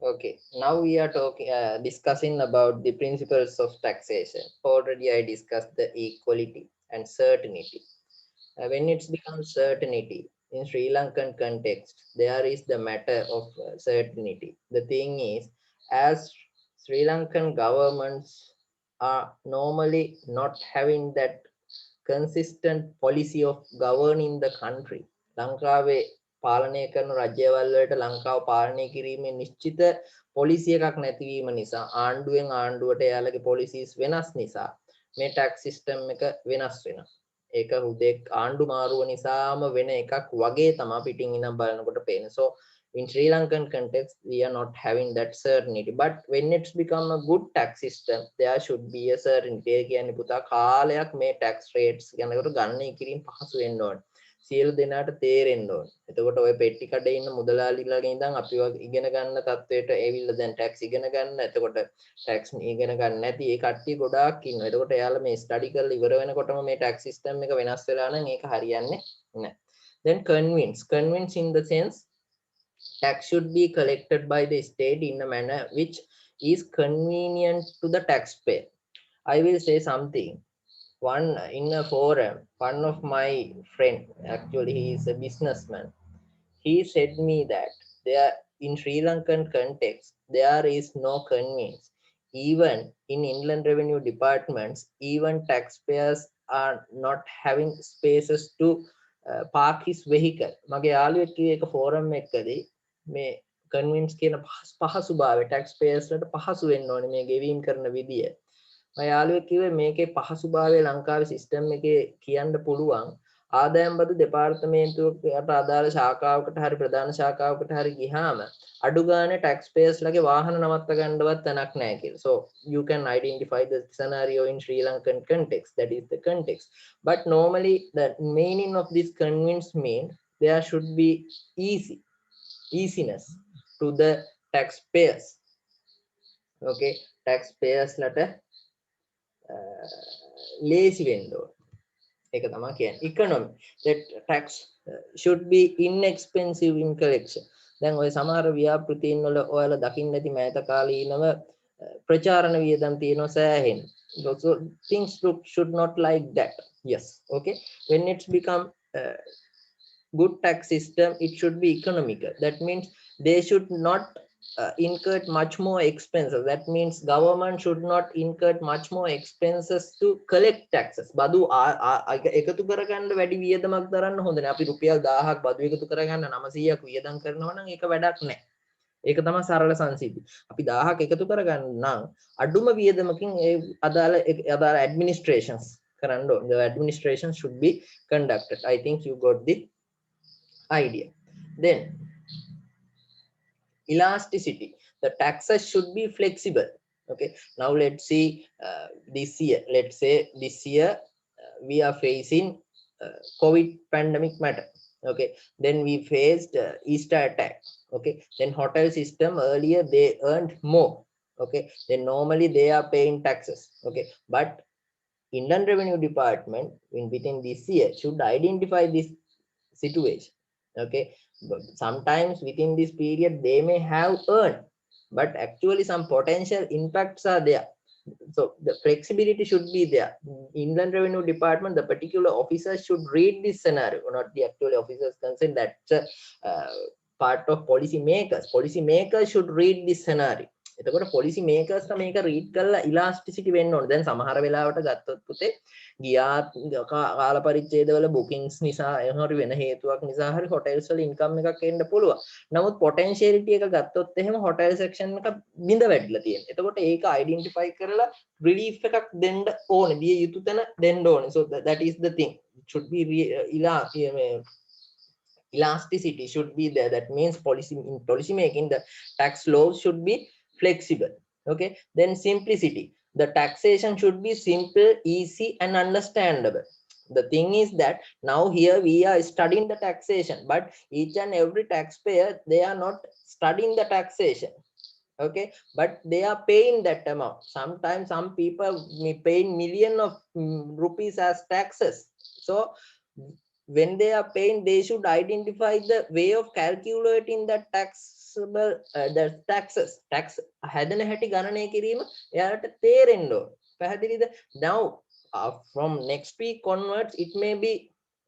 Okay, now we are talking discussing about the principles of taxation. Already I discussed the equality and certainty. When it's become certainty in Sri Lankan context, there is the matter of certainty. The thing is, as Sri Lankan governments are normally not having that consistent policy of governing the country. ලංකාවේ පාලනය කරන රජ්‍යවල් වලට ලංකාව පාලනය කිරීමේ නිශ්චිත police එකක් නැතිවීම නිසා ආණ්ඩුවෙන් ආණ්ඩුවට එයාලගේ පොලිසිස් වෙනස් නිසා මේ ටැක්ස් සිස්ටම් එක වෙනස් වෙනවා. ඒක හුදෙක් ආණ්ඩු මාරුව නිසාම වෙන එකක් වගේ තමයි පිටින් ඉඳන් බලනකොට පේන්නේ. So in Sri Lankan context, we are not having that certainty. But when it's become a good tax system, there should be a certainty. කියන්නේ පුතා කාලයක් මේ tax rates ගැනකට ගන්න ඉකිරීම පහසු වෙන්න ඕනේ. සියලු දෙනාට තේරෙන්න ඕනේ. එතකොට ඔය පෙට්ටි කඩේ ඉන්න මුදලාලිලාගේ ඉඳන් අපිව ඉගෙන ගන්න තත්වයට ඇවිල්ලා දැන් tax ඉගෙන ගන්න. එතකොට tax ඉගෙන ගන්න නැති ඒ කට්ටිය ගොඩාක් ඉන්නවා. එතකොට එයාලා මේ study කරලා ඉවර වෙනකොටම මේ tax system එක වෙනස් වෙලා නම් ඒක හරියන්නේ නැහැ. Then convince in the sense tax should be collected by the state in a manner which is convenient to the taxpayer. I will say something. One in a forum, one of my friend, actually he is a businessman, he said me that there in Sri Lankan context there is no convenience. Even in inland revenue departments, even taxpayers are not having spaces to park his vehicle. මගේ යාළුවෙක් කිව්වේ එක forum එකකදී මේ convince කියන පහසුභාවය taxpayers වලට පහසු වෙන්න ඕනේ මේ ගෙවීම් කරන විදිය. මම යාළුවෙක් කිව්වේ මේකේ පහසුභාවය ලංකාවේ සිස්ටම් එකේ කියන්න පුළුවන්. ආදායම් බදු දෙපාර්තමේන්තුවකට අදාළ ශාඛාවකට හරි ප්‍රධාන ශාඛාවකට හරි ගියාම අඩු ගානේ taxpayers ලගේ වාහන නවත්ත ගන්නවත් තැනක් නැහැ කියලා. So you can identify the scenario in Sri Lankan context. That is the context. But normally the meaning of this convince mean there should be easiness to the taxpayers. Okay, taxpayers ලට ලේසි වෙන්න ඕන. ඒක තමයි කියන්නේ. economy that tax should be inexpensive in collection. දැන් ඔය සමහර ව්‍යාපෘතීන් වල ඔයාලා දකින්න ඇති මෑත කාලීනව ප්‍රචාරණ වියදම් තියෙනවා සෑහෙන. So things should not like that. Yes, okay. When it's become good tax system, it should be economical. That means they should not incur much more expenses. That means government should not incur much more expenses to collect taxes. බදු එකතු කරගන්න වැඩි වියදමක් දරන්න හොඳ නැහැ. අපි රුපියල් 1000ක් බදු එකතු කරගන්න 900ක් වියදම් කරනවා නම් ඒක වැඩක් නැහැ. ඒක තමයි සරල සංසිද්ධිය. අපි 1000ක් එකතු කරගන්න නම් අඩුම වියදමකින් ඒ අදාළ administrations කරන්න ඕනේ. The administration should be conducted. I think you got the idea. Then elasticity. The taxes should be flexible. Okay, now let's see this year. Let's say this year we are facing COVID pandemic matter. Okay, then we faced Easter attack. Okay, then hotel system earlier they earned more. Okay, then normally they are paying taxes. Okay, but Inland Revenue Department within this year should identify this situation. Okay, but sometimes within this period they may have earned, but actually some potential impacts are there. So the flexibility should be there. Inland Revenue Department, the particular officers should read this scenario, not the actual officers concerned. That's a part of policy makers. Policy makers should read this scenario. එතකොට policy makers මේක read කරලා elasticity වෙන්න ඕනේ. දැන් සමහර වෙලාවට ගත්තොත් පුතේ ගියා කාල පරිච්ඡේදවල bookings නිසා එහෙම වෙන හේතුවක් නිසා හරි hotels වල income එකක් එන්න පුළුවන්. නමුත් potentiality එක ගත්තොත් එහෙම hotel section එක බිඳ වැටිලා තියෙනවා. එතකොට ඒක identify කරලා relief එකක් දෙන්න ඕනේ. දිය යුතු තැන දෙන්න ඕනේ. So that is the thing. It should be elasticity should be there. That means policy making, the tax laws should be flexible. Okay, then simplicity. The taxation should be simple, easy and understandable. The thing is that now here we are studying the taxation, but each and every taxpayer, they are not studying the taxation. Okay, but they are paying that amount. Sometimes some people may pay million of rupees as taxes. So when they are paying, they should identify the way of calculating that tax taxable the tax හැදෙන හැටි ගණනය කිරීම එයාට තේරෙන්න ඕන. පැහැදිලිද? Now from next week onwards it may be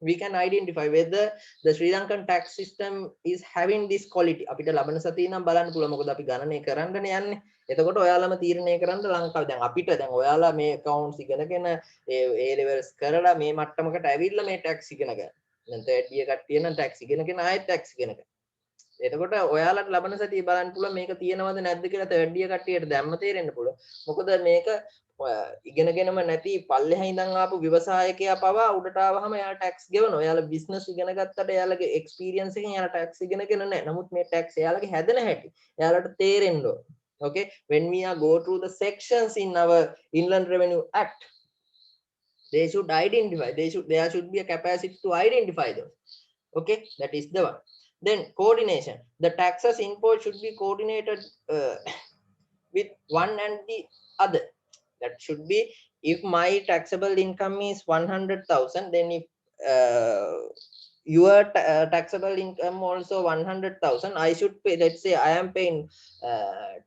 we can identify whether the Sri Lankan tax system is having this quality. අපිට ලබන සතියේ නම් බලන්න පුළුවන් මොකද අපි ගණනය කරන්නනේ යන්නේ. එතකොට ඔයාලම තීරණය කරන්න ලංකාවේ දැන් අපිට දැන් ඔයාලා මේ accounts ඉගෙනගෙන A levels කරලා මේ මට්ටමකට ඇවිල්ලා මේ tax ඉගෙන ගන්න. දැන් third year කට්ටිය නම් tax ඉගෙනගෙන ආයෙත් tax ඉගෙන ගන්න. එතකොට ඔයාලට ලබන සතියේ බලන්න පුළුවන් මේක තියෙනවද නැද්ද කියලා third year කට්ටියට දැම්ම තේරෙන්න පුළුවන්. මොකද මේක ඉගෙනගෙනම නැති පල්ලෙහා ඉඳන් ආපු ව්‍යවසායකයා පවා උඩට ආවහම එයා ටැක්ස් ගෙවනවා. එයාලා බිස්නස් ඉගෙන ගත්තට එයාලගේ එක්ස්පීරියන්ස් එකෙන් එයාලා ටැක්ස් ඉගෙනගෙන නැහැ. නමුත් මේ ටැක්ස් එයාලගේ හැදෙන හැටි එයාලට තේරෙන්න ඕන. Okay, when we are go through the sections in our Inland Revenue Act, they should identify, there should be a capacity to identify those. Okay, that is the one. Then coordination, the taxes import should be coordinated with one and the other. That should be, if my taxable income is 100,000, then if your taxable income also 100,000, I should pay, let's say I am paying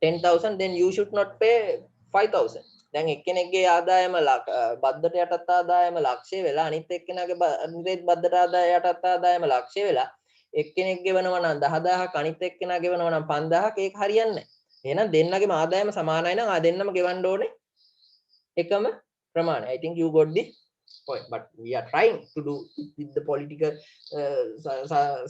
10,000, then you should not pay 5,000. දැන් එක්කෙනෙක්ගේ ආදායම බද්දට යටත් ආදායම ලක්ෂය වෙලා අනිත් එක්කෙනාගේ බද්දට යටත් ආදායම ලක්ෂය වෙලා එක්කෙනෙක් ගෙවනවා නම් 10,000ක් අනිත් එක්කෙනා ගෙවනවා නම් 5,000ක් ඒක හරියන්නේ නැහැ. එහෙනම් දෙන්නගේම ආදායම සමානයි නම් ආ දෙන්නම ගෙවන්න ඕනේ එකම ප්‍රමාණය. I think you got the point, but we are trying to do with the political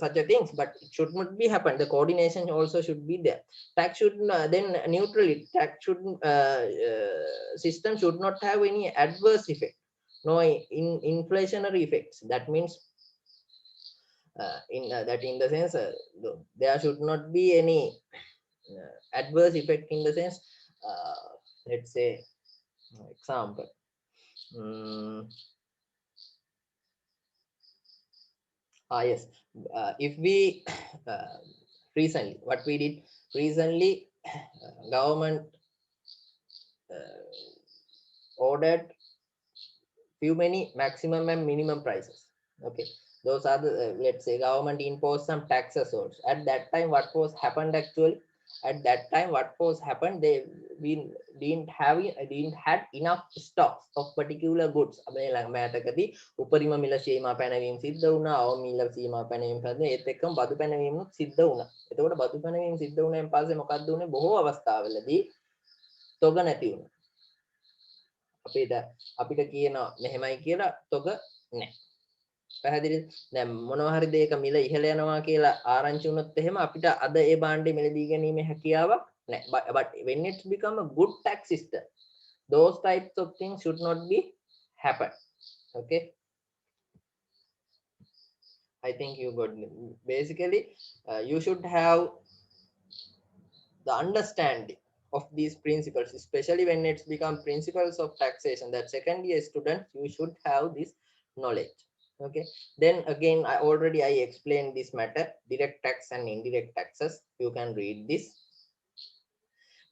such a things, but it should not be happen. The coordination also should be there. Tax should then neutrally, tax should system should not have any adverse effect, no inflationary effects. That means in the sense there should not be any adverse effect in the sense let's say example, yes, if we recently what we did recently, government ordered few many maximum and minimum prices. Okay, those are the let's say government imposed some taxes also. At that time what was happened actually, at that time what was happened, we didn't had enough stocks of particular goods. මෑතකදී උපරිම මිල සීමා පැනවීම සිද්ධ වුණා, අවම මිල සීමා පැනවීම පැනලා ඒත් එක්කම බදු පැනවීමත් සිද්ධ වුණා. එතකොට බදු පැනවීම සිද්ධ වුණාන් පස්සේ මොකක්ද උනේ, බොහෝ අවස්ථාවලදී තොග නැති වුණා. අපිට කියනවා මෙහෙමයි කියලා තොග නැහැ. පැහැදිලිද? දැන් මොනවා හරි දෙයක මිල ඉහළ යනවා කියලා ආරංචි වුණොත් එහෙම අපිට අද ඒ භාණ්ඩේ මිලදී ගැනීමේ හැකියාවක් නැහැ. But when it's become a good tax system, those types of things should not be happen. Okay, I think you got basically you should have the understanding of these principles, especially when it's become principles of taxation, that second year students, you should have this knowledge. Okay, then again I explained this matter, direct tax and indirect taxes. You can read this.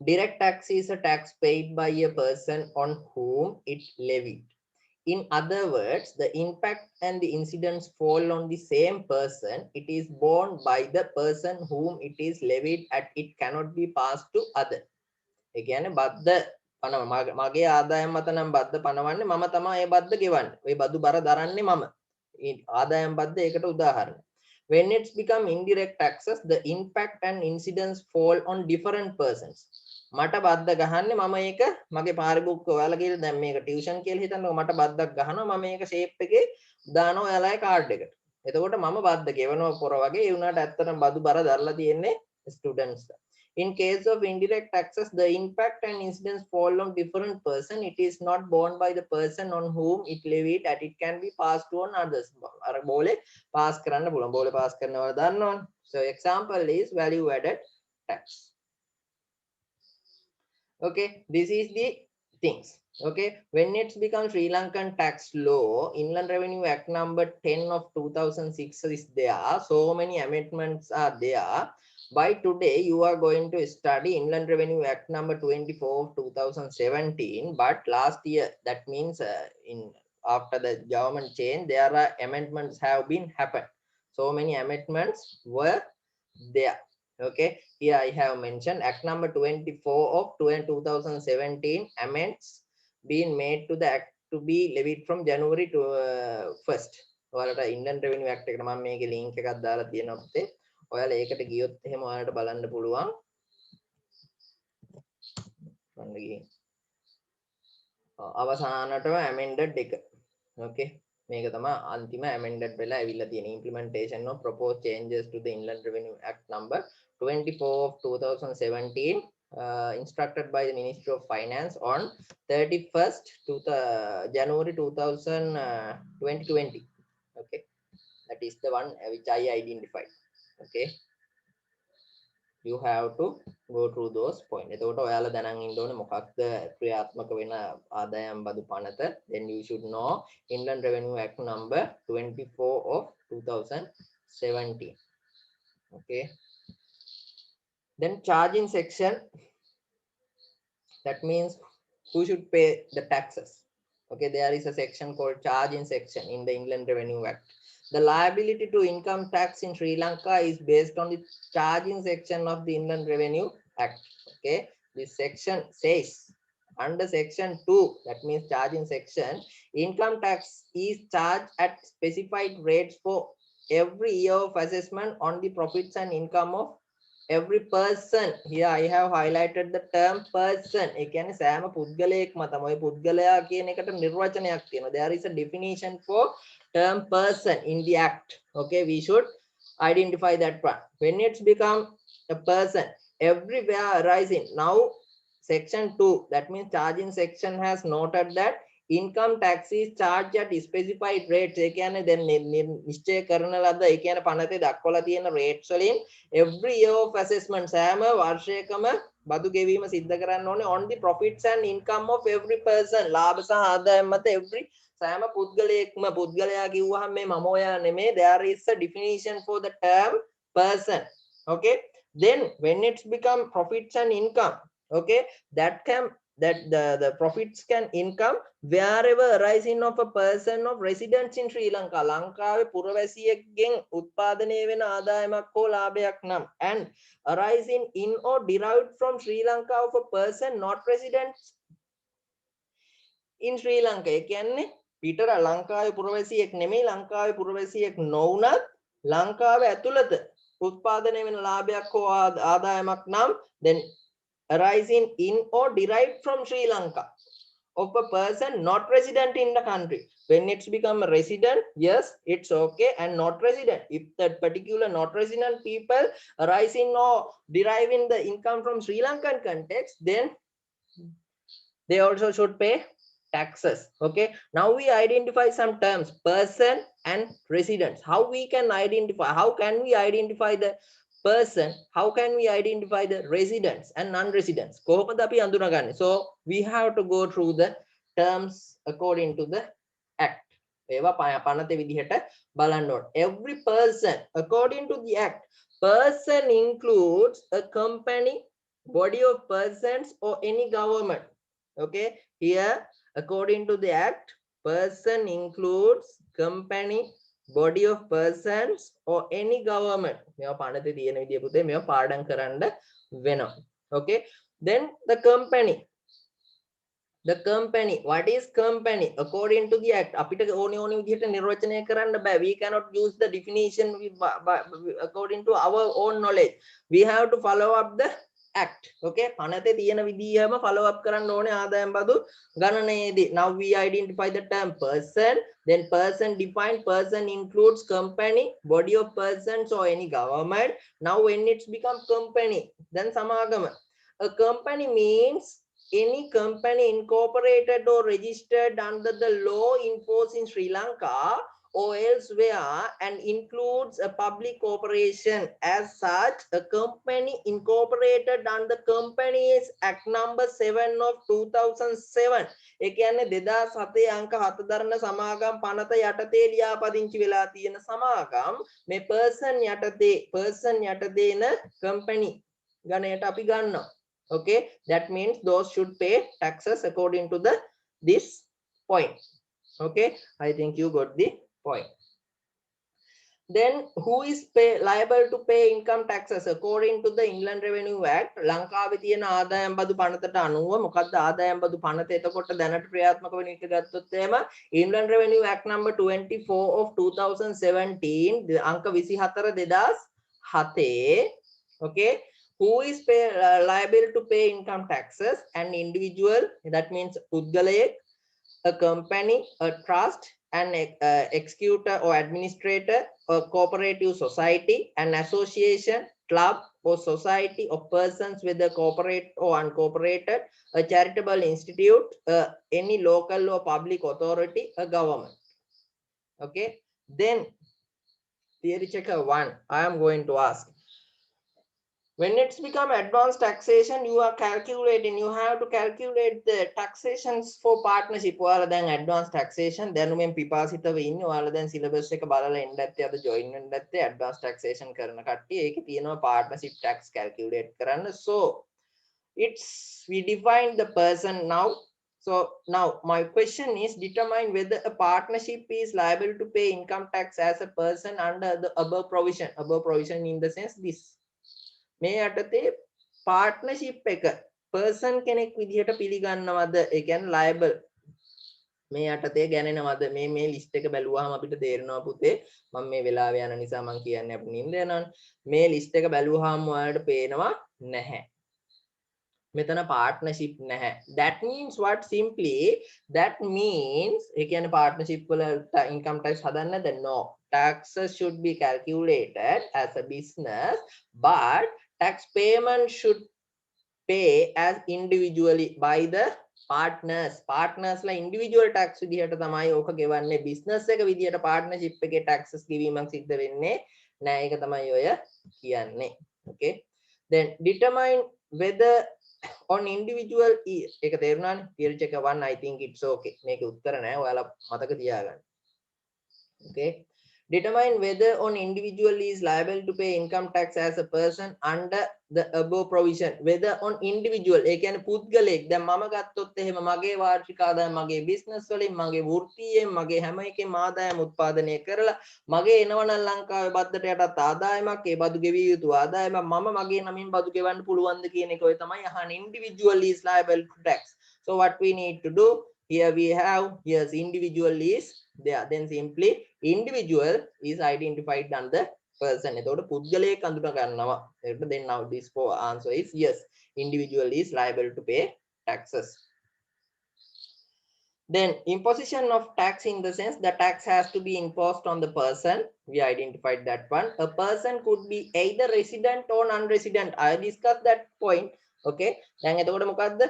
Direct tax is a tax paid by a person on whom it levied. In other words, the impact and the incidence fall on the same person. It is borne by the person whom it is levied at. It cannot be passed to other. ඒ කියන්නේ බද්ද මගේ ආදායම් මත නම් බද්ද පනවන්නේ මම තමයි ඒ බද්ද ගෙවන්නේ. ওই බදු බර දරන්නේ මම. ආදායම් බද්ද ඒකට උදාහරණ. When it's become indirect taxes, the impact and incidence fall on different persons. මට බද්ද ගහන්නේ මම ඒක මගේ පාරිභෝගික ඔයාලා කියලා දැන් මේක ටියුෂන් කියලා හිතන්නකො මට බද්දක් ගහනවා මම මේක ෂේප් එකේ දානවා ඔයාලගේ කාඩ් එකට. එතකොට මම බද්ද ගෙවනවා පොර වගේ ඒ වුණාට ඇත්තටම බදු බර දරලා තියෙන්නේ students. In case of indirect taxes, the impact and incidence fall on different person. It is not borne by the person on whom it levied, and it can be passed on others. අර බෝලේ pass කරන්න පුළුවන්. බෝලේ pass කරනවා දන්නවනේ. So example is value added tax. Okay, this is the things. Okay, when it's become Sri Lankan tax law, Inland Revenue Act number 10 of 2006 is there. So many amendments are there. By today, you are going to study Inland Revenue Act number 24 of 2017. But last year, that means after the government change, there are amendments have been happened. So many amendments were there. Okay, here I have mentioned Act number 24 of 2017 amends being made to the act to be levied from January to 1st. ඔයාලට Indian Revenue Act එකට මම මේකේ link එකක් දාලා තියෙනවා පුතේ. ඔයාලා ඒකට ගියොත් එහෙම ඔයාලට බලන්න පුළුවන්. මම ගිහින් අවසානටම amended එක. Okay. මේක තමයි අන්තිම amended වෙලා ඇවිල්ලා තියෙන implementation of proposed changes to the Inland Revenue Act number 24 of 2017 instructed by the Ministry of Finance on 31st to the January 2020. Okay, that is the one which I identified. Okay, you have to go through those points. එතකොට ඔයාලා දැනන් ඉන්න ඕනේ මොකක්ද ක්‍රියාත්මක වෙන ආදායම් බදු පනත. Then you should know Inland Revenue Act number 24 of 2017. Okay, then charging section, that means who should pay the taxes. Okay, there is a section called charging section in the Inland Revenue Act. The liability to income tax in Sri Lanka is based on the charging section of the Inland Revenue Act. Okay, this section says under section 2, that means charging section, income tax is charged at specified rates for every year of assessment on the profits and income of every person. Here I have highlighted the term person. ඒ කියන්නේ සෑම පුද්ගලයෙක්ම තමයි. ඔය පුද්ගලයා කියන එකට නිර්වචනයක් තියෙනවා. There is a definition for term person in the act. Okay, we should identify that one. When it's become a person, everywhere arising. Now section 2, that means charging section has noted that income tax is charged at specified rates. ඒ කියන්නේ දැන් නිශ්චය කරන ලද ඒ කියන්නේ පනතේ දක්වලා තියෙන rates වලින් every year of assessment සෑම වර්ෂයකම බදු ගෙවීම සිද්ධ කරන්න ඕනේ on the profits and income of every person. ලාභ සහ ආදායම් මත every සෑම පුද්ගලයෙක්ම පුද්ගලයා කිව්වහම මේ මම ඔයා නෙමෙයි. There is a definition for the term person. Okay, then when it's become profits and income, okay, that can that the profits can income wherever arising of a person of residence in Sri Lanka. ලංකාවේ පුරවැසියෙක්ගෙන් උත්පාදනය වෙන ආදායමක් හෝ ලාභයක් නම් and arising in or derived from Sri Lanka of a person not resident in Sri Lanka. ඒ කියන්නේ පිටර ලංකාවේ පුරවැසියෙක් නෙමෙයි, ලංකාවේ පුරවැසියෙක් නොවුනත් ලංකාවේ ඇතුළත උත්පාදනය වෙන ලාභයක් හෝ ආදායමක් නම් then arising in or derived from Sri Lanka of a person not resident in the country. When it's become a resident, yes, it's okay, and not resident, if that particular not resident people arising or deriving the income from Sri Lankan context, then they also should pay taxes. Okay, now we identify some terms, person and residents. How we can identify, how can we identify the person, how can we identify the residents and non-residents? කොහොමද අපි අඳුනගන්නේ? So we have to go through the terms according to the act. ඒවා පනතේ විදිහට බලන්න ඕන. Every person according to the act, person includes a company, body of persons or any government. Okay, here according to the act, person includes company, body of persons or any government. මේවා පනතේ තියෙන විදිය පුතේ මේවා පාඩම් කරන්න වෙනවා. Okay, then the company, what is company according to the act? අපිට ඕනේ විදිහට නිර්වචනය කරන්න බෑ. We cannot use the definition according to our own knowledge. We have to follow up the act. Okay, පනතේ තියෙන විදිහම follow up කරන්න ඕනේ ආදායම් බදු ගණනයේදී. Now we identify the term person, then person defined, person includes company, body of persons or any government. Now when it's become company, then සමාගම. A company means any company incorporated or registered under the law in force in Sri Lanka or elsewhere and includes a public corporation. As such, a company incorporated under Companies Act number 7 of 2007. ඒ කියන්නේ 2007 අංක 7 දරන සමාගම් පනත යටතේ ලියාපදිංචි වෙලා තියෙන සමාගම් මේ person යටතේ න company ගණයට අපි ගන්නවා. Okay, that means those should pay taxes according to this point. Okay, I think you got the point. Then who is liable to pay income taxes according to the Inland Revenue Act? ලංකාවේ තියෙන ආදායම් බදු පනතට අනුව මොකක්ද ආදායම් බදු පනත එතකොට දැනට ක්‍රියාත්මක වෙන එක ගත්තොත් එහෙම Inland Revenue Act number 24 of 2017 අංක 24 2007 okay, who is liable to pay income taxes? An individual, that means පුද්ගලයෙක්, a company, a trust, an executor or administrator, a cooperative society, an association, club or society of persons, whether corporate or uncorporated, a charitable institute, any local or public authority, a government. Okay, then theory checker 1, I am going to ask, when it's become advanced taxation, you are calculating, you have to calculate the taxations for partnership. Or than advanced taxation, then when pipasita win, or than syllabus එක බලලා ඉන්න ඇත්තේ අද join වෙන්න ඇත්තේ advanced taxation කරන කට්ටිය ඒකේ තියෙනවා partnership tax calculate කරන්න. So it's we define the person now. So now my question is, determine whether a partnership is liable to pay income tax as a person under the above provision. Above provision in the sense this. මේ යටතේ partnership එක person කෙනෙක් විදිහට පිළිගන්නවද, ඒ කියන්නේ liable මේ යටතේ ගණනවද? මේ list එක බැලුවාම අපිට තේරෙනවා පුතේ, මම මේ වෙලාවේ යන නිසා මම කියන්නේ අපිට නින්ද යනවනේ. මේ list එක බැලුවාම ඔයාලට පේනවා නැහැ. මෙතන partnership නැහැ. That means what? Simply that means ඒ කියන්නේ partnership වල income tax හදන්නද? No. Taxes should be calculated as a business, but tax payment should pay as individually by the partners. Partners la individual tax විදිහට තමයි ඕක ගෙවන්නේ. business එක විදිහට partnership එකේ taxes ගෙවීමක් සිද්ධ වෙන්නේ නෑ. ඒක තමයි ඔය කියන්නේ. Okay, then determine whether on individual ඒක තේරුණානේ? theory checker 1, I think it's okay. මේකේ උත්තර නෑ, ඔයාලා මතක තියාගන්න. Okay, determine whether on individual is liable to pay income tax as a person under the above provision. Whether on individual, ඒ කියන්නේ පුද්ගලයෙක්. දැන් මම ගත්තොත් එහෙම මගේ වාර්ෂික ආදායම මගේ business වලින්, මගේ වෘත්තියෙන්, මගේ හැම එකෙම ආදායම උත්පාදනය කරලා මගේ එනවනම් ලංකාවේ බද්දට යටත් ආදායමක්, ඒ බදු ගෙවිය යුතු ආදායමක් මම මගේ නමින් බදු ගෙවන්න පුළුවන්ද කියන එක ඔය තමයි අහන්නේ. Individual is liable to tax. So what we need to do here, we have yes, individual is there, then simply individual is identified under person. එතකොට පුද්ගලයෙක් අඳුන ගන්නවා. ඒකට then now this for answer is yes, individual is liable to pay taxes. Then imposition of tax in the sense the tax has to be imposed on the person. We identified that one. A person could be either resident or non-resident. I discussed that point. Okay, දැන් එතකොට මොකද්ද?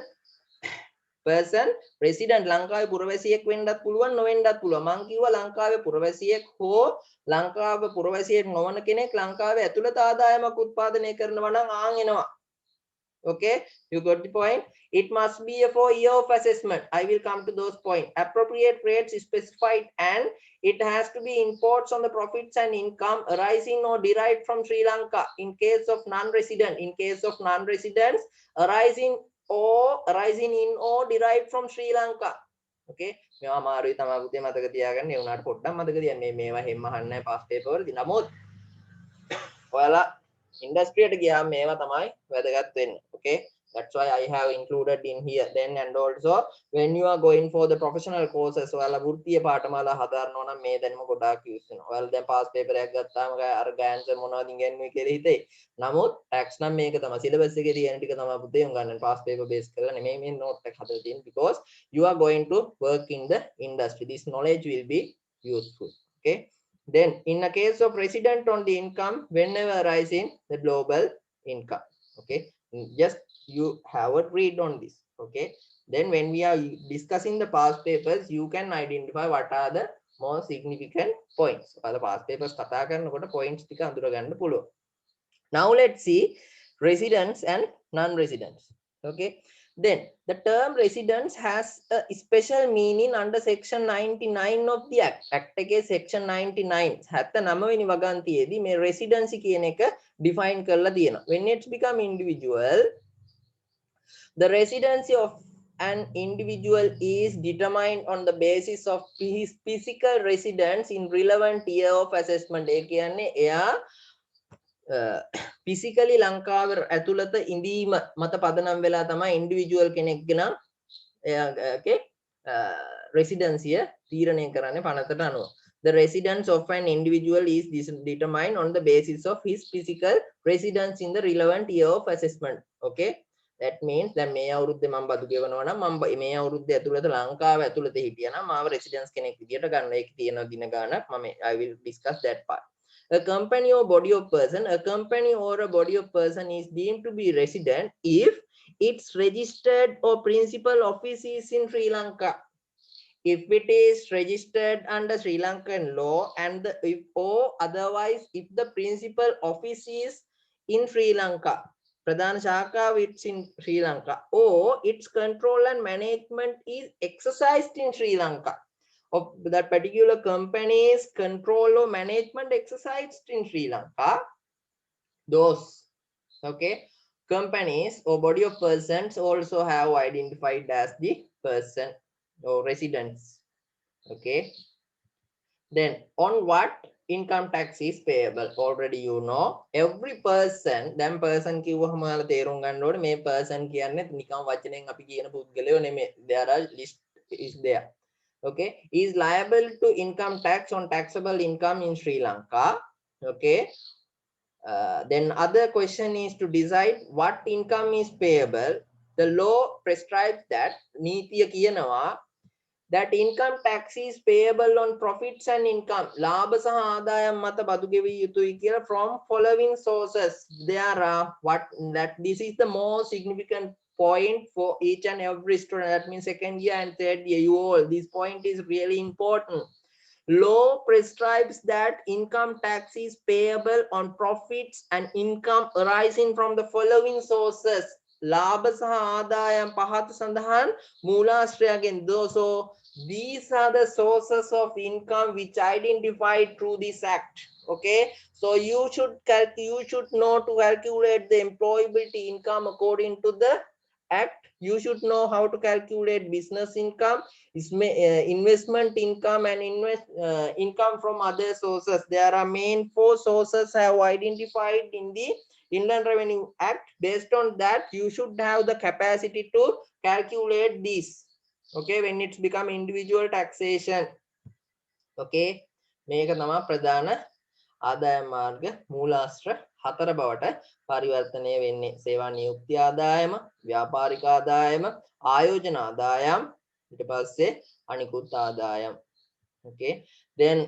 person resident ලංකාවේ පුරවැසියෙක් වෙන්නත් පුළුවන්, නොවෙන්නත් පුළුවන්. මං කිව්වා ලංකාවේ පුරවැසියෙක් හෝ ලංකාවේ පුරවැසියෙක් නොවන කෙනෙක් ලංකාවේ ඇතුළත ආදායමක් උත්පාදනය කරනවා නම් ආන් එනවා. Okay, you got the point. It must be a 4 year of assessment. I will come to those points. Appropriate rates is specified, and it has to be imports on the profits and income arising or derived from Sri Lanka in case of non-resident. In case of non-residents, arising in or derived from Sri Lanka. Okay, මේවා අමාරුයි තමයි පුතේ මතක තියාගන්න. ඒ උනාට පොඩ්ඩක් මතක තියන්න. මේවා හැම අහන්නේ නැහැ past paper වලදී. නමුත් ඔයාලා industry එකට ගියාම මේවා තමයි වැදගත් වෙන්නේ. Okay, that's why I have included in here. Then and also when you are going for the professional courses, ඔයාලා වෘත්තීය පාඨමාලා හදාරනවා නම් මේ දැනුම ගොඩාක් use වෙනවා. ඔයාලා දැන් past paper එකක් ගත්තාම අර ගෑන්සර් මොනවද ඉගෙනුනේ කියලා හිතේ. නමුත් tax නම් මේක තමයි syllabus එකේ තියෙන ටික තමයි පුතේ උගන්වන්නේ. past paper base කරලා නෙමෙයි මේ note එක හදලා තියෙන්නේ, because you are going to work in the industry. This knowledge will be useful. Okay, then in a case of resident on the income, whenever arising the global income. Okay, just you have a read on this. Okay, then when we are discussing the past papers, you can identify what are the more significant points. The past papers කතා කරනකොට points ටික අඳුර ගන්න පුළුවන්. Now let's see residents and non-residents. Okay, then the term residence has a special meaning under section 99 of the act. Act එකේ section 99 79 වෙනි වගන්තියේදී මේ residency කියන එක define කරලා තියෙනවා. When it's become individual, the residency of an individual is determined on the basis of his physical residence in relevant year of assessment. ඒ කියන්නේ එයා physically ලංකාව ඇතුළත ඉඳීම මත පදනම් වෙලා තමයි individual කෙනෙක් ගෙන එයාගේ residency තීරණය කරන්නේ පනතට අනුව. The residence of an individual is determined on the basis of his physical residence in the relevant year of assessment. Okay, that means දැන් මේ අවුරුද්දේ මම බදු ගෙවනවා නම් මම මේ අවුරුද්දේ ඇතුළත ලංකාව ඇතුළත හිටියා නම් මාව residence කෙනෙක් විදියට ගන්න. ඒක තියෙන දින ගානක් මම I will discuss that part. A company or body of person, a company or a body of person is deemed to be resident if its registered or principal office is in Sri Lanka. If it is registered under Sri Lankan law and or otherwise if the principal office is in Sri Lanka, Pradhan Shaka it's in Sri Lanka, or its control and management is exercised in Sri Lanka, of that particular company's control or management exercised in Sri Lanka, those okay companies or body of persons also have identified as the person or residents. Okay, then on what income tax is payable? Already you know every person, then person කිව්වහම ඔයාලා තේරුම් ගන්න ඕනේ මේ person කියන්නේ නිකන් වචනෙන් අපි කියන පුද්ගලයෝ නෙමෙයි. There are list is there. Okay, is liable to income tax on taxable income in Sri Lanka. Okay, then other question is to decide what income is payable. The law prescribes that නීතිය කියනවා that income tax is payable on profits and income. ලාභ සහ ආදායම් මත බදු ගෙවිය යුතුයි කියලා from following sources. There are what that this is the most significant point for each and every student. That means second year and third year. You all, this point is really important. Law prescribes that income tax is payable on profits and income arising from the following sources. ලාභ සහ ආදායම් පහත සඳහන් මූලාශ්‍රයගෙන්. So these are the sources of income which identified through this act. Okay, so you should know to calculate the employability income according to the act. You should know how to calculate business income, investment income, and income from other sources. There are main 4 sources have identified in the Inland Revenue Act. Based on that, you should have the capacity to calculate this. Okay, when it's become individual taxation. Okay, මේක තමයි ප්‍රධාන ආදාය මාර්ග මූලාශ්‍ර 4 බවට පරිවර්තනය වෙන්නේ. සේවා නියුක්ති ආදායම, ව්‍යාපාරික ආදායම, ආයෝජන ආදායම්, ඊට පස්සේ අනිකුත් ආදායම්. Okay, then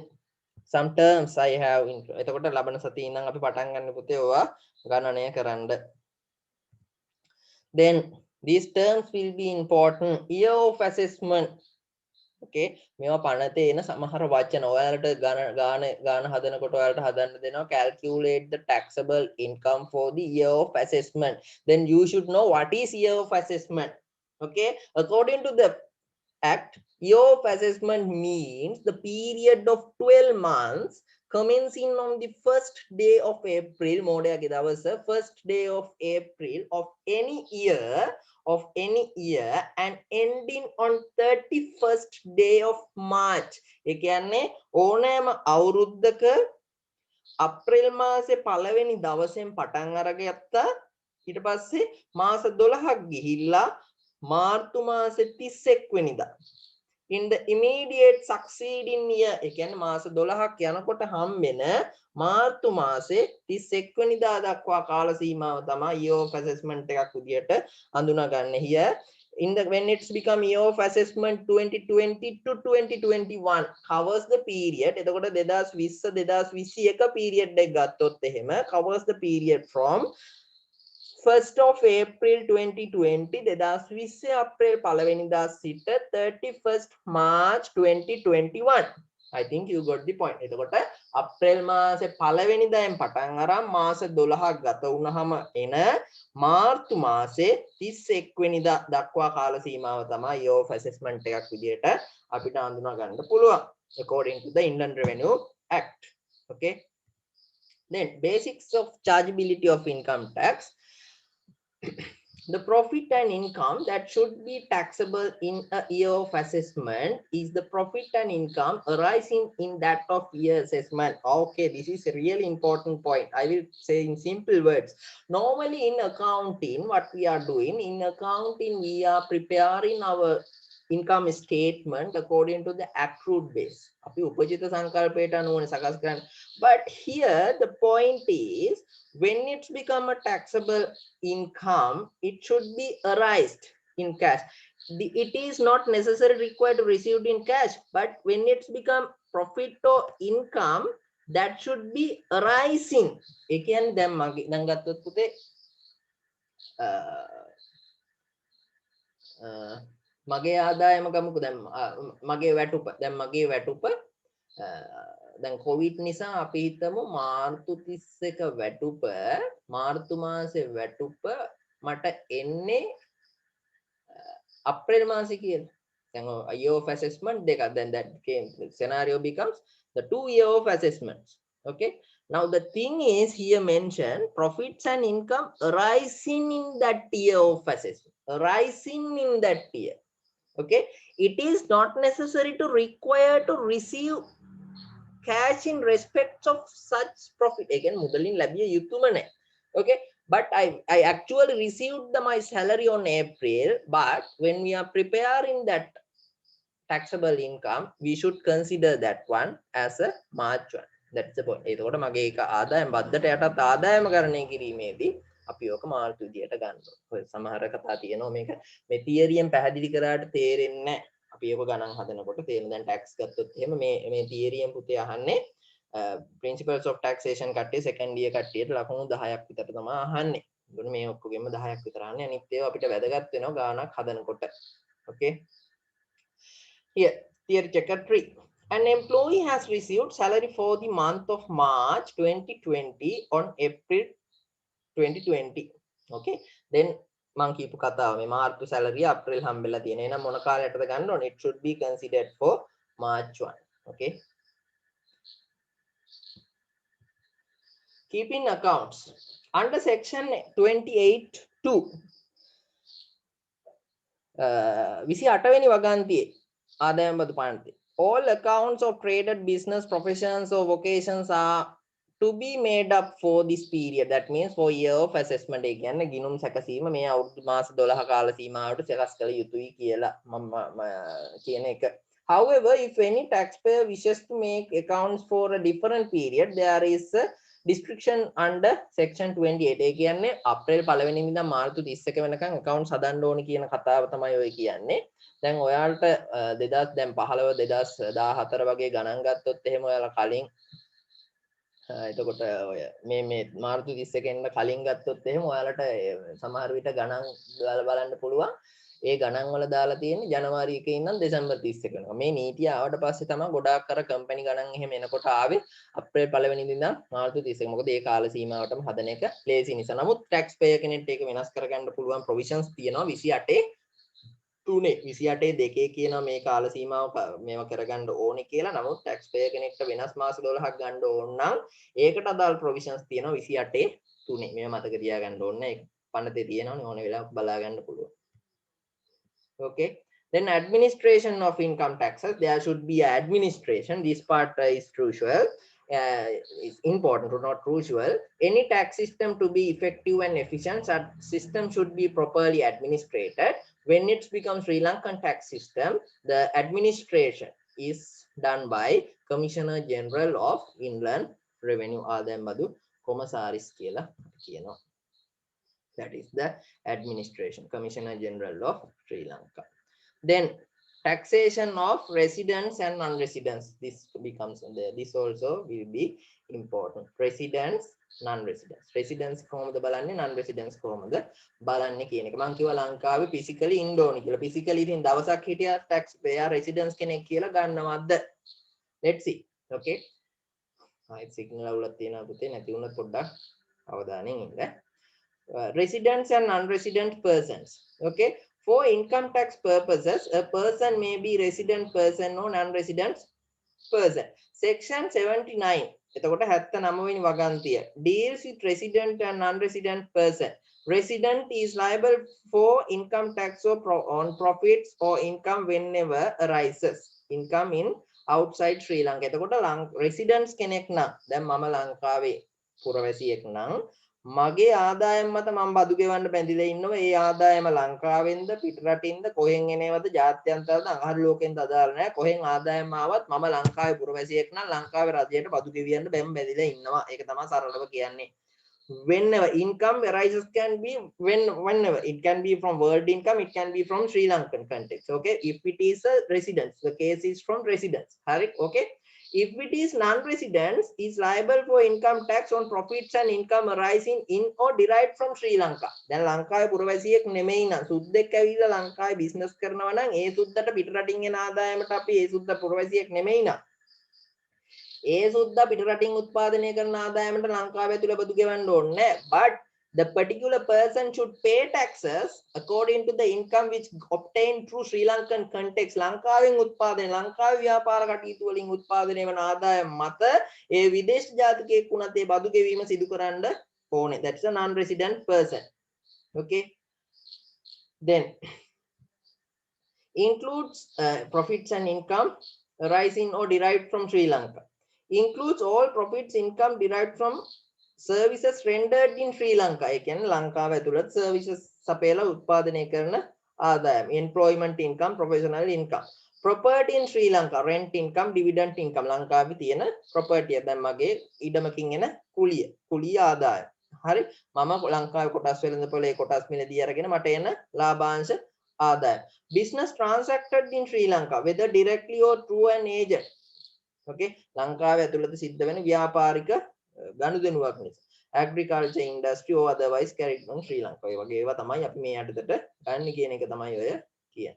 some terms I have එතකොට ලබන සතියේ ඉඳන් අපි පටන් ගන්න පුතේ ඔයා ගණනය කරන්න. Then these terms will be important. Year of assessment. Okay, මේවා පනතේ එන සමහර වචන ඔයාලට ගාන හදනකොට ඔයාලට හදන්න දෙනවා calculate the taxable income for the year of assessment. Then you should know what is year of assessment. Okay, according to the act, year of assessment means the period of 12 months commencing on the first day of April, මොඩයාගේ දවස first day of April of any year and ending on 31st day of March. ඒ කියන්නේ ඕනෑම අවුරුද්දක අප්‍රේල් මාසේ පළවෙනි දවසෙන් පටන් අරගත්තා ඊට පස්සේ මාස 12ක් ගිහිල්ලා මාර්තු මාසේ 31 වෙනිදා. In the immediate succeeding year, ඒ කියන්නේ මාස 12ක් යනකොට හම්බෙන මාර්තු මාසේ 31 වෙනිදා දක්වා කාල සීමාව තමයි year of assessment එකක් විදියට අඳුනගන්නේ. Here in the when it's become year of assessment 2020 to 2021 covers the period. එතකොට 2020 period එක ගත්තොත් එහෙම covers the period from 1st of April 2020 2020 අප්‍රේල් පළවෙනිදා සිට 31st March 2021. I think you got the point. එතකොට අප්‍රේල් මාසේ පළවෙනිදායෙන් පටන් අරන් මාස 12ක් ගත වුණාම එන මාර්තු මාසේ 31 වෙනිදා දක්වා කාල සීමාව තමයි year of assessment එකක් විදියට අපිට හඳුනා ගන්න පුළුවන් according to the Inland Revenue Act. Okay, then basics of chargeability of income tax. The profit and income that should be taxable in a year of assessment is the profit and income arising in that of year assessment. Okay, this is a really important point. I will say in simple words. Normally in accounting, what we are doing, in accounting, we are preparing our income statement according to the accrued base. But here the point is, when it's become a taxable income, it should be arised in cash. It is not necessarily required to receive in cash, but when it's become profit or income, that should be arising. Again, මගේ ආදායම ගමුකෝ දැන් මගේ වැටුප දැන් මගේ වැටුප දැන් Covid නිසා අපි හිතමු මාර්තු 31 වැටුප මාර්තු මාසේ වැටුප මට එන්නේ අප්‍රේල් මාසේ කියලා. දැන් a year of assessment දෙකක්. Then that came scenario becomes the 2 year of assessments. Okay, now the thing is here mentioned profits and income arising in that year of assessment, arising in that year. Okay, it is not necessary to require to receive cash in respect of such profit. Again, mudalin labiya yutuma naha. Okay, but I actually received my salary on April, but when we are preparing that taxable income, we should consider that one as a March one. That's the point. එතකොට මගේ එක ආදායම බද්දට යටත් ආදායමකරණය කිරීමේදී අපි ඕක මාර්තු විදියට ගන්නවා. ඔය සමහර කතා තියෙනවා මේක මේ තියරියෙන් පැහැදිලි කරාට තේරෙන්නේ නැහැ. අපි ඒක ගණන් හදනකොට තේරෙන දැන් ටැක්ස් ගත්තොත් එහෙම මේ තියරියෙන් පුතේ අහන්නේ principles of taxation කට්ටිය second year කට්ටියට ලකුණු 10ක් විතර තමයි අහන්නේ. ඒගොල්ලෝ මේ ඔක්කොගෙම 10ක් විතර අහන්නේ. අනිත් ඒවා අපිට වැදගත් වෙනවා ගාණක් හදනකොට. Okay. Here, theory checker 3. An employee has received salary for the month of March 2020 on April 2020. Okay. Then මං කියපු කතාව මේ මාර්තු salary අප්‍රේල් හම්බෙලා තියෙන. එහෙනම් මොන කාලයටද ගන්න ඕනේ? It should be considered for March 1. Okay. Keeping accounts under section 28(2). 28 වෙනි වගන්තියේ ආදායම් බදු පනතේ. All accounts of traded business, professions or vocations are to be made up for this period. That means for year of assessment. ඒ කියන්නේ ගිණුම් සැකසීම මේ අවුරුදු මාස 12 කාල සීමාවට සකස් කළ යුතුයි කියලා මම කියන එක. However, if any taxpayer wishes to make accounts for a different period, there is a description under section 28. ඒ කියන්නේ අප්‍රේල් 1 වෙනිදා ඉඳන් මාර්තු 31 වෙනකන් accounts හදන්න ඕන කියන කතාව තමයි ඔය කියන්නේ. දැන් ඔයාලට 2015 2014 වගේ ගණන් ගත්තොත් එහෙම ඔයාලා කලින් එතකොට ඔය මේ මාර්තු 31 වෙනිදා කලින් ගත්තොත් එහෙම ඔයාලට සමහර විට ගණන් දාලා බලන්න පුළුවන්. ඒ ගණන් වල දාලා තියෙන්නේ ජනවාරි 1 ඉඳන් දෙසැම්බර් 31 වෙනකම්. මේ නීතිය ආවට පස්සේ තමයි ගොඩාක් අර කම්පැනි ගණන් එහෙම එනකොට ආවේ අප්‍රේල් 1 වෙනිදා ඉඳන් මාර්තු 31. මොකද ඒ කාල සීමාවටම හදන එක ලේසි නිසා. නමුත් ටැක්ස් පේයර් කෙනෙක්ට ඒක වෙනස් කරගන්න පුළුවන් ප්‍රොවිෂන්ස් තියෙනවා 28 තුනේ 28 දෙකේ කියනවා මේ කාල සීමාව මේව කරගන්න ඕනේ කියලා. නමුත් ටැක්ස් පේයර් කෙනෙක්ට වෙනස් මාස 12ක් ගන්න ඕන නම් ඒකට අදාළ ප්‍රොවිෂන්ස් තියෙනවා 28 තුනේ. මේව මතක තියාගන්න ඕනේ. ඒක පනතේ තියෙනවනේ ඕන වෙලාවක බලා ගන්න පුළුවන්. Okay. Then administration of income taxes. There should be administration. This part is crucial. It's important, not crucial. Any tax system to be effective and efficient, that system should be properly administrated. When it becomes Sri Lankan tax system, the administration is done by Commissioner General of Inland Revenue, ආදායම් බදු කොමසාරිස් කියලා කියනවා. That is the administration, Commissioner General of Sri Lanka. Then taxation of residents and non-residents. This becomes this also will be important. Residents, non-residents. Residents කොහොමද බලන්නේ, non-residents කොහොමද බලන්නේ කියන එක. මම කිව්වා ලංකාවේ physically ඉන්න ඕනේ කියලා. Physically ඉතින් දවසක් හිටියා tax payer residents කෙනෙක් කියලා ගන්නවද? Let's see. Okay. ආයෙත් signal අවුලක් තියෙනවා පුතේ. නැති වුණොත් පොඩ්ඩක් අවධානයෙන් ඉන්න. Residents and non-resident persons. Okay. For income tax purposes, a person may be resident person or non-resident person. Section 79. එතකොට 79 වෙනි වගන්තිය deals with resident and non-resident person. Resident is liable for income tax or on profits or income whenever arises. Income in outside Sri Lanka. එතකොට residents කෙනෙක් නම් දැන් මම ලංකාවේ පුරවැසියෙක් නම් මගේ ආදායම් මත මම බදු ගෙවන්න බැඳිලා ඉන්නවා. ඒ ආදායම ලංකාවෙන්ද පිටරටින්ද කොහෙන් එනේවද ජාත්‍යන්තරද අඟහරු ලෝකෙන්ද අදාළ නැහැ. කොහෙන් ආදායම් ආවත් මම ලංකාවේ පුරවැසියෙක් නම් ලංකාවේ රජයට බදු ගෙවියන්න බැඳිලා ඉන්නවා. ඒක තමයි සරලව කියන්නේ. Whenever income arises can be whenever it can be from world income, it can be from Sri Lankan context. Okay, if it is a residence, the case is from residence. Okay, if it is non-residents, is liable for income tax on profits and income arising in or derived from Sri Lanka. Then ලංකාවේ පුරවැසියෙක් නෙමෙයි නම් සුද්දෙක් ඇවිල්ලා ලංකාවේ business කරනවා නම් ඒ සුද්දට පිටරටින් එන ආදායමට අපි ඒ සුද්ද පුරවැසියෙක් නෙමෙයි නම් ඒ සුද්දා පිටරටින් උත්පාදනය කරන ආදායමට ලංකාව ඇතුළේ බදු ගෙවන්න ඕනේ. But the particular person should pay taxes according to the income which obtained through Sri Lankan context. ලංකාවෙන් උත්පාදනය ලංකාවේ ව්‍යාපාර කටයුතු වලින් උත්පාදනය වන ආදායම මත ඒ විදේශ ජාතිකයෙක් වුණත් ඒ බදු ගෙවීම සිදු කරන්න ඕනේ. That's a non-resident person. Okay. Then includes profits and income arising or derived from Sri Lanka. Includes all profits income derived from services rendered in Sri Lanka. ඒ කියන්නේ ලංකාව ඇතුළත services සපයලා උත්පාදනය කරන ආදායම. Employment income, professional income. Property in Sri Lanka, rent income, dividend income. ලංකාවේ තියෙන property දැන් මගේ ඉඩමකින් එන කුලිය ආදායම. හරි මම ලංකාවේ කොටස් වෙළඳපොලේ කොටස් මිලදී අරගෙන මට එන ලාභාංශ ආදායම. Business transacted in Sri Lanka, whether directly or through an agent. Okay, ලංකාවේ ඇතුළත සිද්ධ වෙන ව්‍යාපාරික ගනුදෙනුවක් නිසා. Agriculture industry or otherwise carried on Sri Lanka. ඒ වගේ ඒවා තමයි අපි මේ යටතට ගන්න කියන එක තමයි ඔය කියන්නේ.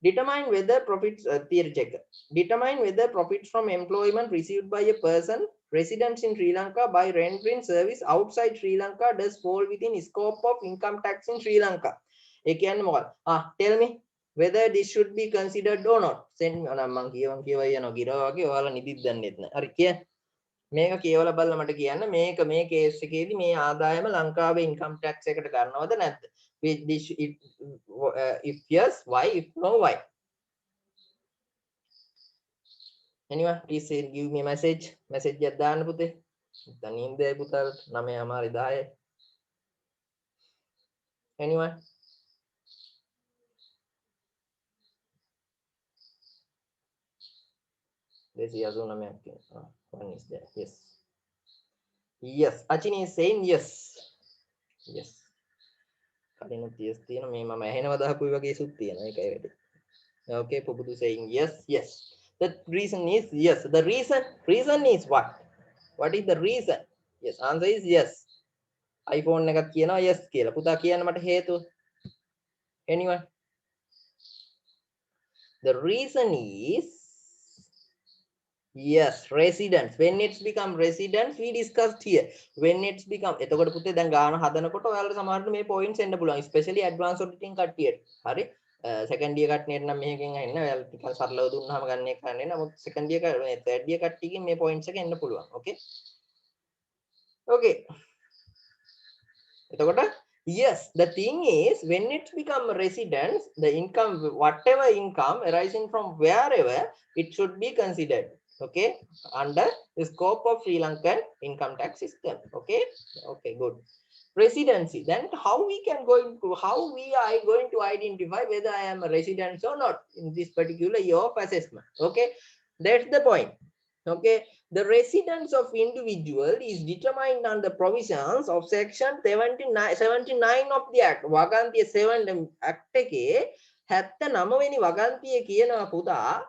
Determine whether profits theory checker. Determine whether profits from employment received by a person residents in Sri Lanka by rendering service outside Sri Lanka does fall within scope of income tax in Sri Lanka. ඒ කියන්නේ මොකක්ද? Tell me whether this should be considered or not. Send me මම කියවා යනවා ගිරව වගේ ඔයාලා නිදිත් දන්නෙත් නැහැ. හරි කිය. මේක කියවලා බලලා මට කියන්න මේක මේ කේස් එකේදී මේ ආදායම ලංකාවේ ඉන්කම් ටැක්ස් එකට ගන්නවද නැද්ද? If yes, why? If no, why? Anyone, please give me a message. Message එකක් දාන්න පුතේ. දැන් නින්දේ පුතාට 9:00 10. Anyone? This is one is there. Yes. Yes. Achini is saying yes. Yes. කලිනුත් yes තියෙන මේ මම ඇහෙනව දාපුයි වගේ සුත් තියෙන ඒකයි වැඩි. Okay, Pupudu saying yes. Yes. The reason is yes. The reason is what? What is the reason? Yes. Answer is yes. iPhone එකක් කියනවා yes කියලා. පුතා කියන්න මට හේතුව. Anyone? The reason is yes, residents. When it's become residents, we discussed here. When it's become එතකොට පුතේ දැන් ගාන හදනකොට ඔයාලට සමහරවිට මේ points එන්න පුළුවන්. Especially advanced auditing කට්ටියට. හරි? second year කට්ටියට නම් මේකෙන් අහන්න ඔයාලා ටිකක් සරලව දුන්නාම ගන්න එක කරන්නේ. නමුත් second year third year කට්ටියකින් මේ points එක එන්න පුළුවන්. Okay? Okay. එතකොට yes, the thing is when it's become residents, the income, whatever income arising from wherever, it should be considered. Okay, under the scope of Sri Lankan income tax system. Okay, okay, good. Residency, then how we are going to identify whether I am a resident or not in this particular year of assessment. Okay, that's the point. Okay, the residence of individual is determined under provisions of section 79 of the act. වගන්තිය 7 act එකේ 79 වෙනි වගන්තිය කියනවා පුතා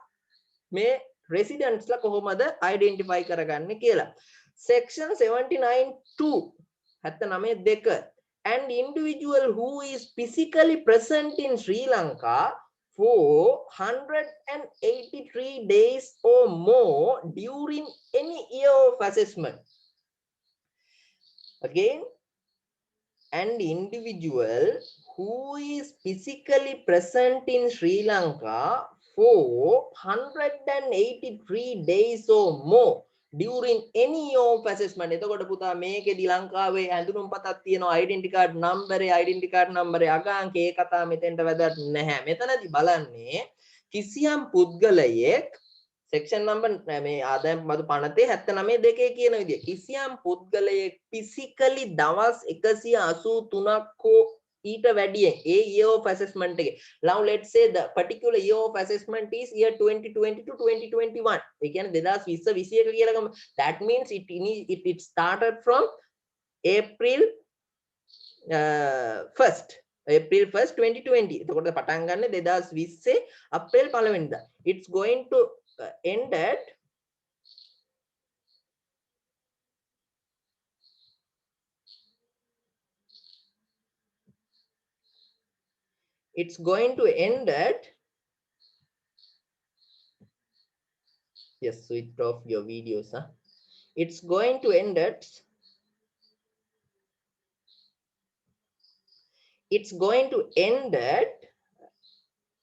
මේ residents ලා කොහොමද identify කරගන්නේ කියලා. Section 79(2) 79(2) and individual who is physically present in Sri Lanka for 183 days or more during any year of assessment. Again, an individual who is physically present in Sri Lanka for 183 days or more during any year of assessment. එතකොට පුතා මේකෙදි ලංකාවේ ඇඳුම්පතක් තියෙනවා, identity card number අග අංක ඒ කතාව මෙතෙන්ට වැදගත් නැහැ. මෙතනදී බලන්නේ කිසියම් පුද්ගලයෙක් section number මේ ආදායම් බදු පනතේ 79 දෙකේ කියන විදිය කිසියම් පුද්ගලයෙක් physically දවස් 183ක් හෝ ඊට වැඩියෙන් ඒ year of assessment එකේ. Now let's say the particular year of assessment is year 2020 to 2021. ඒ කියන්නේ 2020 21 කියලා ගමු. That means it started from April 1st. April 1st 2020. එතකොට පටන් ගන්න 2020 අප්‍රේල් 1 වෙනිදා. It's going to end at yes, switch off your videos, huh? It's going to end at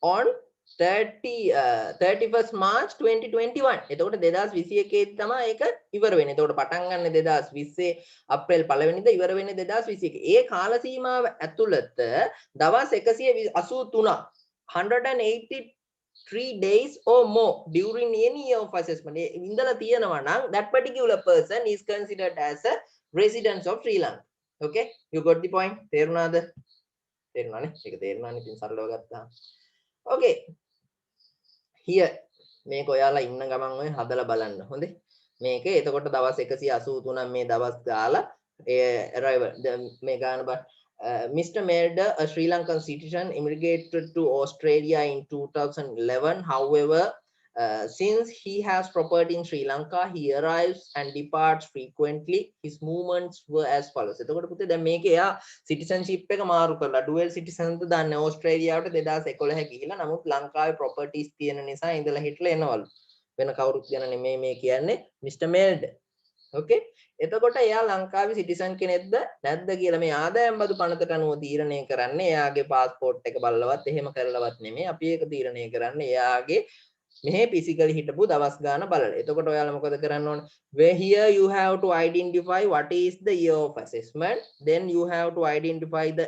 on 31st March 2021. එතකොට 2021 තමයි ඒක ඉවර වෙන්නේ. එතකොට පටන් ගන්න 2020 අප්‍රේල් 1 වෙනිදා ඉවර වෙන්නේ 2021. ඒ කාල සීමාව ඇතුළත දවස් 183 183 days or more during any year of assessment. ඉඳලා තියෙනවා නම් that particular person is considered as a resident of Sri Lanka. Okay, you got the point? තේරුණාද? තේරුණානේ? ඒක තේරුණානේ ඉතින් සරලව ගත්තා. Okay, here මේක ඔයාලා ඉන්න ගමන් ඔය හදලා බලන්න. හොඳේ. මේක එතකොට දවස් 183 මේ දවස් ගාලා arrival මේ ගාන බා Mr. Melder, a Sri Lankan citizen, immigrated to Australia in 2011. However, since he has property in Sri Lanka, he arrives and departs frequently. His movements were as follows. එතකොට පුතේ දැන් මේක එයා citizenship එක මාරු කරලා dual citizen ද දාන්නේ ඕස්ට්‍රේලියාවට 2011 ගිහිලා. නමුත් ලංකාවේ properties තියෙන නිසා ඉඳලා හිටලා එනවලු. වෙන කවුරුත් ගැන නෙමෙයි මේ කියන්නේ Mr. Melder. Okay, එතකොට එයා ලංකාවේ සිටිසන් කෙනෙක්ද නැද්ද කියලා මේ ආදායම් බදු පනතට අනුව තීරණය කරන්නේ. එයාගේ પાස්පෝර්ට් එක බලලවත් එහෙම කරලවත් නෙමෙයි. අපි ඒක තීරණය කරන්නේ එයාගේ මෙහි physically හිටපු දවස් ගාන බලලා. එතකොට ඔයාලා මොකද කරන්න ඕන? Where here you have to identify what is the year of assessment. Then you have to identify the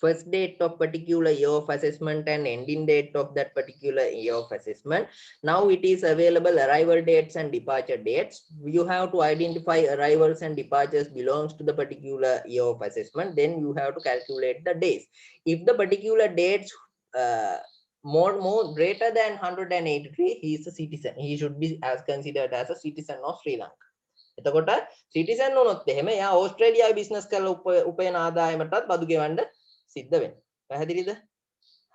first date of particular year of assessment and ending date of that particular year of assessment. Now it is available arrival dates and departure dates. You have to identify arrivals and departures belongs to the particular year of assessment. Then you have to calculate the days. If the particular dates more greater than 183, he is a citizen. He should be as considered as a citizen of Sri Lanka. එතකොට citizen වුණොත් එහෙම එයා ඕස්ට්‍රේලියාවේ business කරලා උපයන ආදායමටත් බදු ගෙවන්න සිද්ධ වෙනවා. පැහැදිලිද?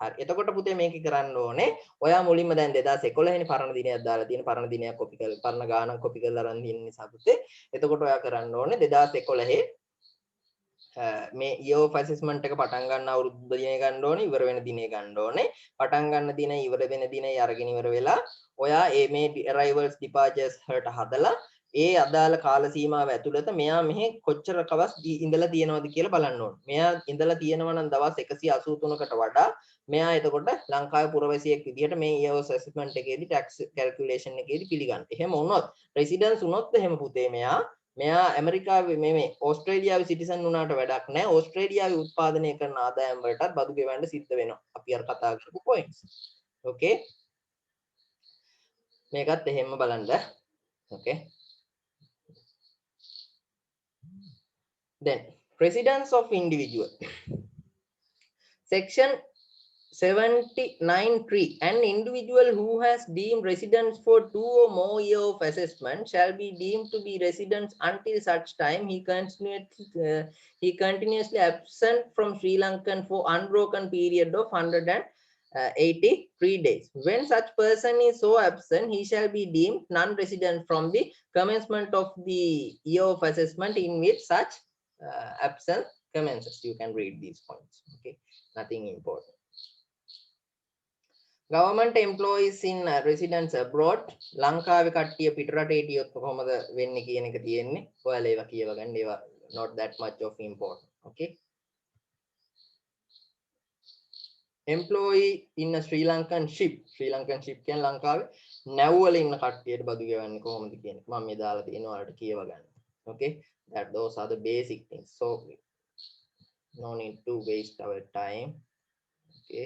හරි. එතකොට පුතේ මේක කරන්න ඕනේ. ඔයා මුලින්ම දැන් 2011 වෙනි පරණ දිනයක් දාලා තියෙන පරණ දිනයක් කොපි කරලා පරණ ගානක් කොපි කරලා අරන් තියෙන නිසා පුතේ. එතකොට ඔයා කරන්න ඕනේ 2011 මේ year of assessment එක පටන් ගන්න අවුරුද්ද දිනේ ගන්න ඕනේ, ඉවර වෙන දිනේ ගන්න ඕනේ. පටන් ගන්න දින ඉවර වෙන දිනේ අරගෙන ඉවර වෙලා ඔයා මේ arrivals departures වලට හදලා ඒ අදාළ කාල සීමාව ඇතුළත මෙයා මෙහි කොච්චර කවස් ඉඳලා තියෙනවද කියලා බලන්න ඕනේ. මෙයා ඉඳලා තියෙනවා නම් දවස් 183කට වඩා මෙයා එතකොට ලංකාවේ පුරවැසියෙක් විදිහට මේ year of assessment එකේදී tax calculation එකේදී පිළිගන්න. එහෙම වුණොත් residence වුණොත් එහෙම පුතේ මෙයා ඇමරිකාවේ මේ ඕස්ට්‍රේලියාවේ සිටිසන් වුණාට වැඩක් නැහැ. ඕස්ට්‍රේලියාවේ උත්පාදනය කරන ආදායම් වලටත් බදු ගෙවන්න සිද්ධ වෙනවා. අපි අර කතා කරපු points. Okay. මේකත් එහෙම බලන්න. Okay. Then residence of individual. Section 79(3). An individual who has deemed residence for 2 or more years of assessment shall be deemed to be resident until such time he continuously absent from Sri Lankan for unbroken period of 183 days. When such person is so absent, he shall be deemed non-resident from the commencement of the year of assessment in which such absence commences. You can read these points. Okay, nothing important. Government employees in residence abroad. ලංකාවේ කට්ටිය පිටරට හිටියොත් කොහොමද වෙන්නේ කියන එක තියෙන්නේ. ඔයාලා ඒවා කියව ගන්න. ඒවා not that much of important. Okay. employee in a Sri Lankan ship කියන ලංකාවේ නැව්වල ඉන්න කට්ටියට බදු ගෙවන්නේ කොහොමද කියන එක මම මේ දාලා තියෙනවා ඔයාලට කියව ගන්න. Okay, that those are the basic things, so no need to waste our time. Okay,